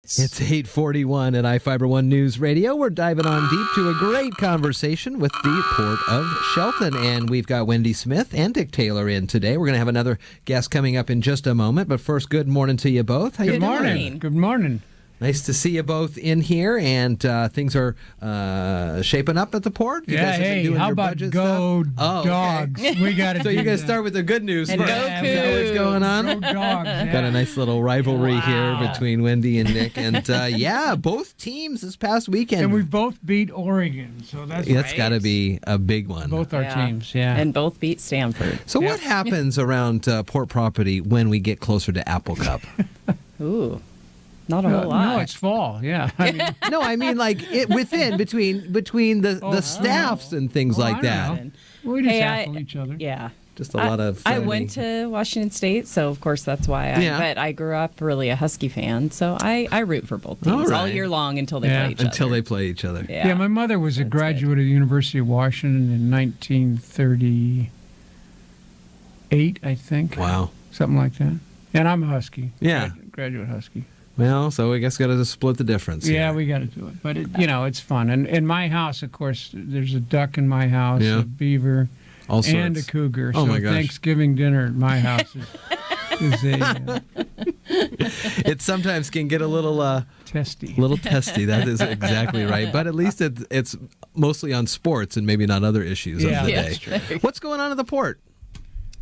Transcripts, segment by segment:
It's 8:41 at iFiber One News Radio. We're diving on deep to a great conversation with the Port of Shelton. And we've got Wendy Smith and Dick Taylor in today. We're going to have another guest coming up in just a moment. But first, good morning to you both. How you doing? Good morning. Nice to see you both in here, and things are shaping up at the port. You guys have been doing how your about budget go stuff? dogs? Okay. We got to. So you guys start with the good news And first. go Is that what's going on? Go dogs. Yeah. Got a nice little rivalry here Wow. between Wendy and Nick, and both teams this past weekend. And we both beat Oregon, so that's got to be a big one. both our teams. Yeah. And both beat Stanford. So what happens around port property when we get closer to Apple Cup? Ooh. Not a whole lot. No, it's fall. Yeah. No, I mean like between the staffs and things like I that. know. We just tackle each other. Yeah. Just a lot of. I went to Washington State, so of course that's why. But I grew up really a Husky fan, so I root for both teams all year long until they play each other. Until they play each other. Yeah, my mother was a graduate of the University of Washington in 1938, I think. Wow. Something like that. And I'm a Husky. Yeah. Graduate Husky. Well, so I guess got to split the difference. Yeah, here. we got to do it. But, it's fun. And in my house, of course, there's a duck in my house, a beaver, all sorts. And a cougar. Oh, so my gosh. Thanksgiving dinner at my house is a... it sometimes can get a little... testy. That is exactly right. But at least it's mostly on sports and maybe not other issues of the day. That's true. What's going on at the port?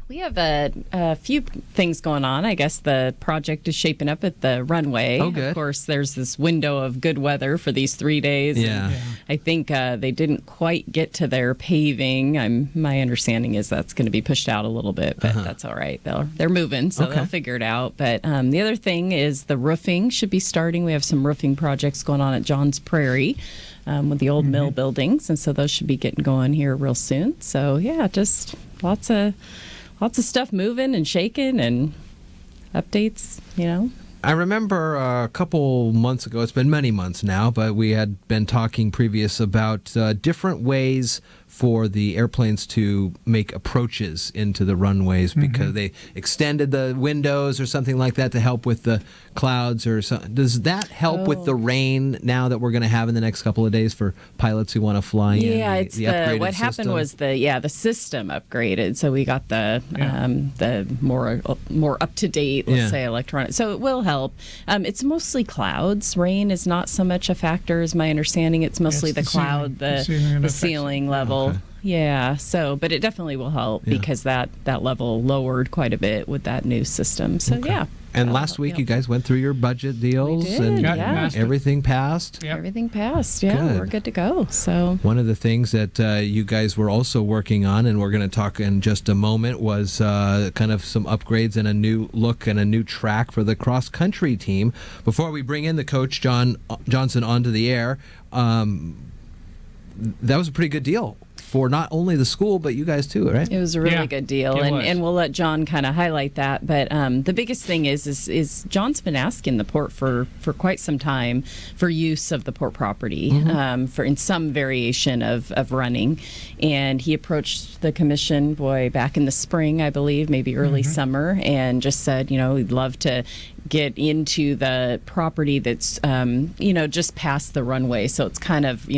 We have a few things going on. I guess the project is shaping up at the runway. Oh, good. Of course, there's this window of good weather for these 3 days. Yeah. I think they didn't quite get to their paving. My understanding is that's going to be pushed out a little bit, but that's all right. They're moving, so they'll figure it out. But the other thing is the roofing should be starting. We have some roofing projects going on at Johns Prairie with the old mill buildings, and so those should be getting going here real soon. So, just lots of stuff moving and shaking and updates, I remember a couple months ago, it's been many months now, but we had been talking previous about different ways for the airplanes to make approaches into the runways because they extended the windows or something like that to help with the clouds or something. Does that help with the rain now that we're going to have in the next couple of days for pilots who want to fly in? Yeah, it's the upgraded what happened system? was the system upgraded, so we got the more up to date, let's say, electronic. So it will help. It's mostly clouds. Rain is not so much a factor, is my understanding. It's mostly the cloud, the ceiling level. Okay. Yeah, but it definitely will help because that level lowered quite a bit with that new system. So And last week you guys went through your budget deals and everything passed? Yep. Everything passed. Yeah, Good. we're good to go. So one of the things that you guys were also working on, and we're going to talk in just a moment, was kind of some upgrades and a new look and a new track for the cross-country team. Before we bring in the coach, John Johnson, onto the air, that was a pretty good deal for not only the school, but you guys too, right? it was a really good deal, and we'll let John kind of highlight that. But the biggest thing is John's been asking the port for quite some time for use of the port property for in some variation of running, and he approached the commission back in the spring, I believe, maybe early summer, and just said, he'd love to get into the property that's just past the runway, so it's kind of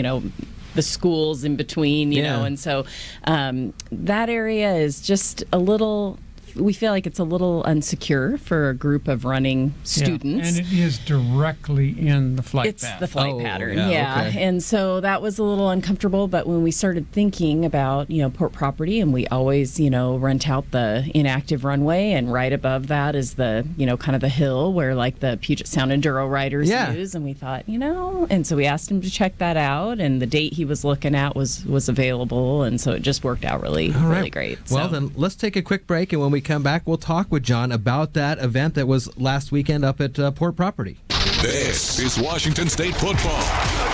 the schools in between, you know, and so that area is just a little. We feel like it's a little unsecure for a group of running students. And it is directly in the flight path. It's the flight pattern, okay. And so that was a little uncomfortable, but when we started thinking about, port property, and we always, rent out the inactive runway, and right above that is the, kind of the hill where like the Puget Sound Enduro riders use, and we thought, and so we asked him to check that out, and the date he was looking at was available, and so it just worked out really great. Well, then let's take a quick break, and when we come back, we'll talk with John about that event that was last weekend up at Port Property. This is Washington State football. A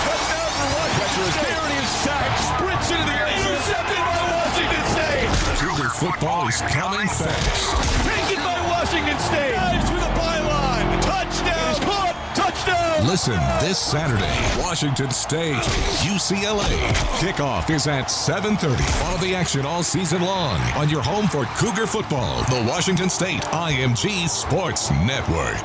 touchdown for Washington State. There it is, sacked, sprints into the end zone. Intercepted by Washington State. Cougar football is coming fast. Taken by Washington State. Dives through the pylon. Touchdown. It is caught. Touchdown. Listen this Saturday, Washington State, UCLA. Kickoff is at 7:30. Follow the action all season long on your home for Cougar football, the Washington State IMG Sports Network.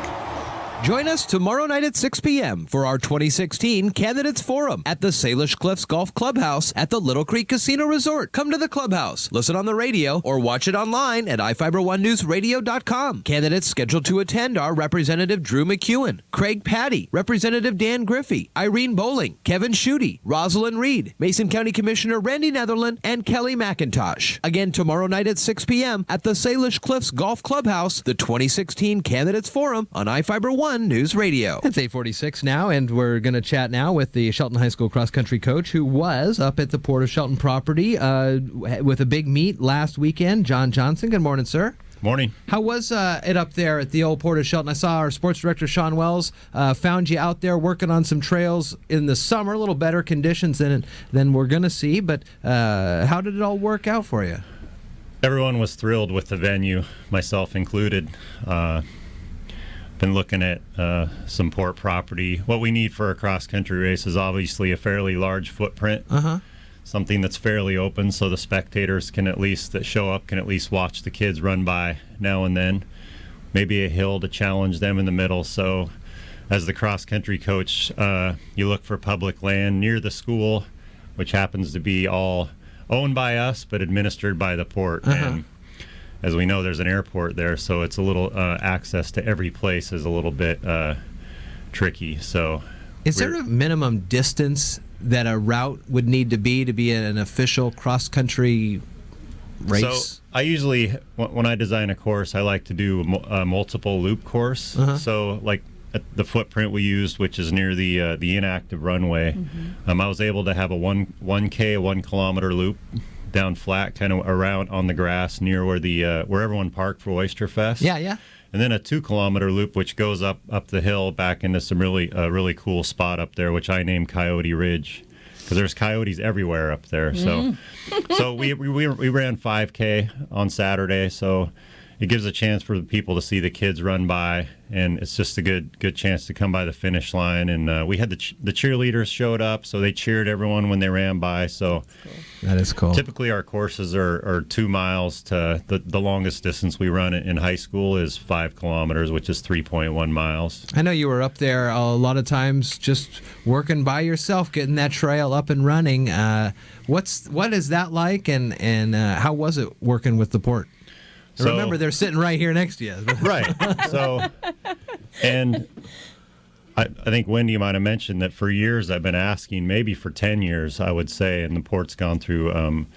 Join us tomorrow night at 6 p.m. for our 2016 Candidates Forum at the Salish Cliffs Golf Clubhouse at the Little Creek Casino Resort. Come to the clubhouse, listen on the radio, or watch it online at iFiber1newsradio.com. Candidates scheduled to attend are Representative Drew McEwen, Craig Patty, Representative Dan Griffey, Irene Bowling, Kevin Schutte, Rosalind Reed, Mason County Commissioner Randy Netherland, and Kelly McIntosh. Again, tomorrow night at 6 p.m. at the Salish Cliffs Golf Clubhouse, the 2016 Candidates Forum on iFiber 1 News Radio. It's 8:46 now, and we're going to chat now with the Shelton High School cross-country coach who was up at the Port of Shelton property with a big meet last weekend, John Johnson. Good morning, sir. Morning. How was it up there at the old Port of Shelton? I saw our sports director, Sean Wells, found you out there working on some trails in the summer, a little better conditions than we're going to see, but how did it all work out for you? Everyone was thrilled with the venue, myself included. Been looking at some port property. What we need for a cross-country race is obviously a fairly large footprint. Something that's fairly open so the spectators that show up can at least watch the kids run by now and then. Maybe a hill to challenge them in the middle. So as the cross-country coach, you look for public land near the school, which happens to be all owned by us but administered by the port. And as we know, there's an airport there, so it's a little access to every place is a little bit tricky. So is there a minimum distance that a route would need to be an official cross-country race? So I usually, when I design a course, I like to do a multiple loop course. So like at the footprint we used, which is near the inactive runway, I was able to have a 1 kilometer loop down flat, kind of around on the grass near where everyone parked for Oyster Fest. Yeah. And then a 2 kilometer loop, which goes up the hill back into some really cool spot up there, which I named Coyote Ridge, because there's coyotes everywhere up there. So we ran 5K on Saturday, so it gives a chance for the people to see the kids run by, and it's just a good chance to come by the finish line. And we had the cheerleaders showed up, so they cheered everyone when they ran by. So that is cool. Typically our courses are 2 miles to the longest distance we run in high school is 5 kilometers, which is 3.1 miles. I know you were up there a lot of times just working by yourself, getting that trail up and running. What is that like, and how was it working with the port? So, remember, they're sitting right here next to you. Right. So, and I think Wendy might have mentioned that for years I've been asking, maybe for 10 years, I would say, and the port's gone through,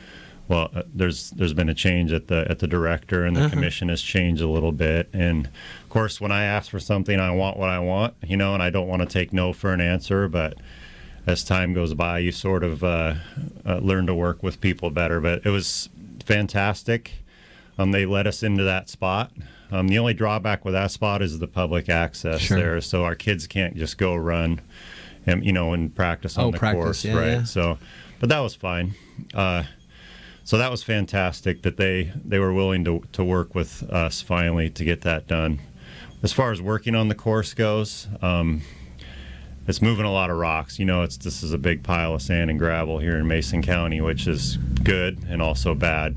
there's been a change at the director, and the commission has changed a little bit. And, of course, when I ask for something, I want what I want, and I don't want to take no for an answer, but as time goes by, you sort of learn to work with people better. But it was fantastic. They let us into that spot. The only drawback with that spot is the public access there, so our kids can't just go run and practice on the course, right? Yeah. So, but that was fine. So that was fantastic that they were willing to work with us finally to get that done. As far as working on the course goes, it's moving a lot of rocks. This is a big pile of sand and gravel here in Mason County, which is good and also bad.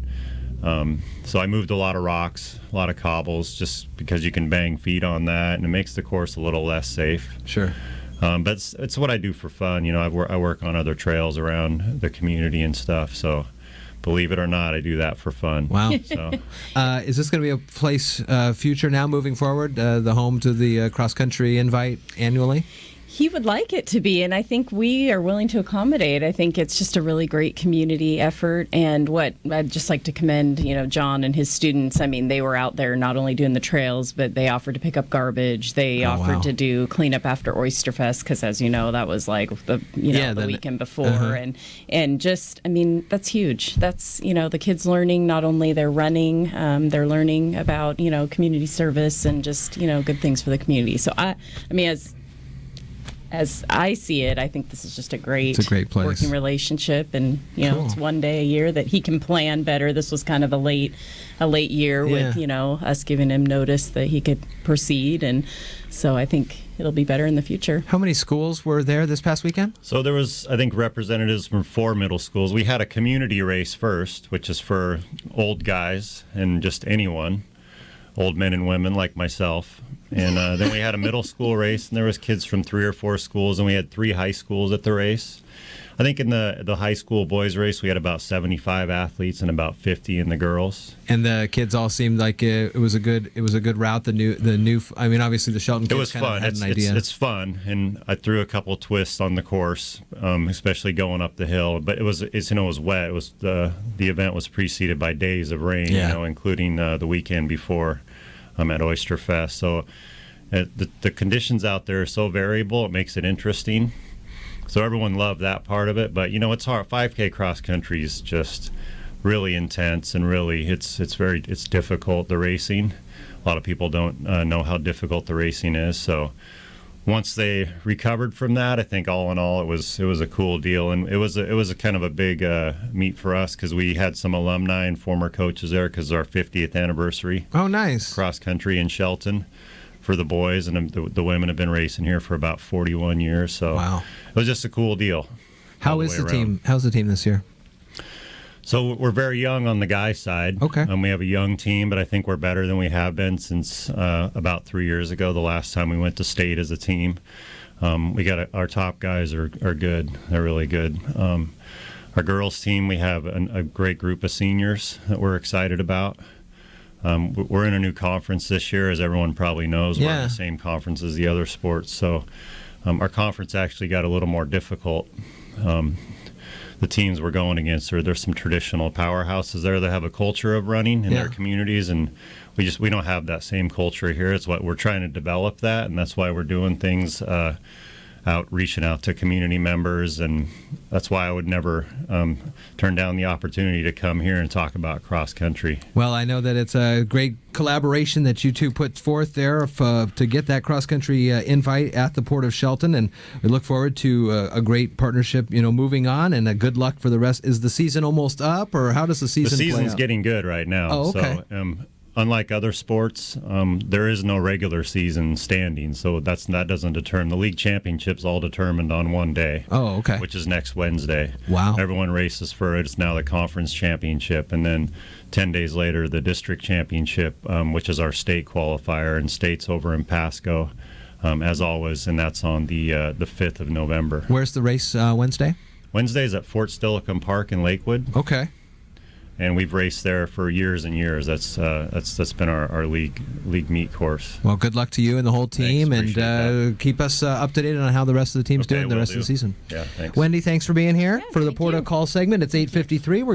So I moved a lot of rocks, a lot of cobbles, just because you can bang feet on that, and it makes the course a little less safe. Sure. But it's what I do for fun. I work on other trails around the community and stuff. So, believe it or not, I do that for fun. Wow. So, is this going to be a place future now moving forward, the home to the cross-country invite annually? He would like it to be, and I think we are willing to accommodate. I think it's just a really great community effort, and what I'd just like to commend, John and his students. I mean, they were out there not only doing the trails, but they offered to pick up garbage. They offered to do cleanup after Oyster Fest, because as you know, that was like the weekend before, and just, I mean, that's huge. That's, the kids learning, not only they're running, they're learning about, community service and just, good things for the community. So I mean, as I see it, I think this is just a great place. Working relationship, and cool. It's one day a year that he can plan better. This was kind of a late year with us giving him notice that he could proceed, and so I think it'll be better in the future. How many schools were there this past weekend? So there was, I think, representatives from 4 middle schools. We had a community race first, which is for old guys and just anyone, old men and women like myself. And then we had a middle school race, and there was kids from 3 or 4 schools, and we had 3 high schools at the race. I think in the high school boys race, we had about 75 athletes and about 50 in the girls. And the kids all seemed like it was a good route. The new. I mean, obviously the Shelton kids it was fun. Had an idea. It's fun, and I threw a couple twists on the course, especially going up the hill. But it was wet. It was the event was preceded by days of rain, including the weekend before at Oyster Fest. So the conditions out there are so variable. It makes it interesting. So everyone loved that part of it, but it's hard. 5K cross country is just really intense, and really it's difficult. The racing, a lot of people don't know how difficult the racing is. So once they recovered from that, I think all in all it was a cool deal, and it was a kind of a big meet for us because we had some alumni and former coaches there because our 50th anniversary. Oh, nice. Cross country in Shelton for the boys, and the women have been racing here for about 41 years. So wow. It was just a cool deal. How's the team this year? So we're very young on the guy side. Okay. We have a young team, but I think we're better than we have been since about 3 years ago, the last time we went to state as a team. We got our top guys are good. They're really good. Our girls team, we have a great group of seniors that we're excited about. We're in a new conference this year, as everyone probably knows. We're in the same conference as the other sports. So our conference actually got a little more difficult. The teams we're going against, there's some traditional powerhouses there that have a culture of running in their communities, and we don't have that same culture here. It's what we're trying to develop that, and that's why we're doing things reaching out to community members, and that's why I would never turn down the opportunity to come here and talk about cross country. Well, I know that it's a great collaboration that you two put forth there to get that cross country invite at the Port of Shelton, and we look forward to a great partnership, moving on, and good luck for the rest. Is the season almost up, or how does the season play out? The season's getting good right now. Oh, okay. So, unlike other sports, there is no regular season standing, so that doesn't determine. The league championships all determined on one day. Oh, okay. Which is next Wednesday. Wow. Everyone races for it. It's now the conference championship, and then 10 days later the district championship, which is our state qualifier, and state's over in Pasco, as always, and that's on the 5th of November. Where's the race Wednesday? Wednesday's at Fort Steilacoom Park in Lakewood. Okay. And we've raced there for years and years. That's been our league meet course. Well, good luck to you and the whole team, and keep us up to date on how the rest of the team's doing the rest of the season. Yeah, thanks. Wendy, thanks for being here for the thank Port of you. Call segment. It's 8:53.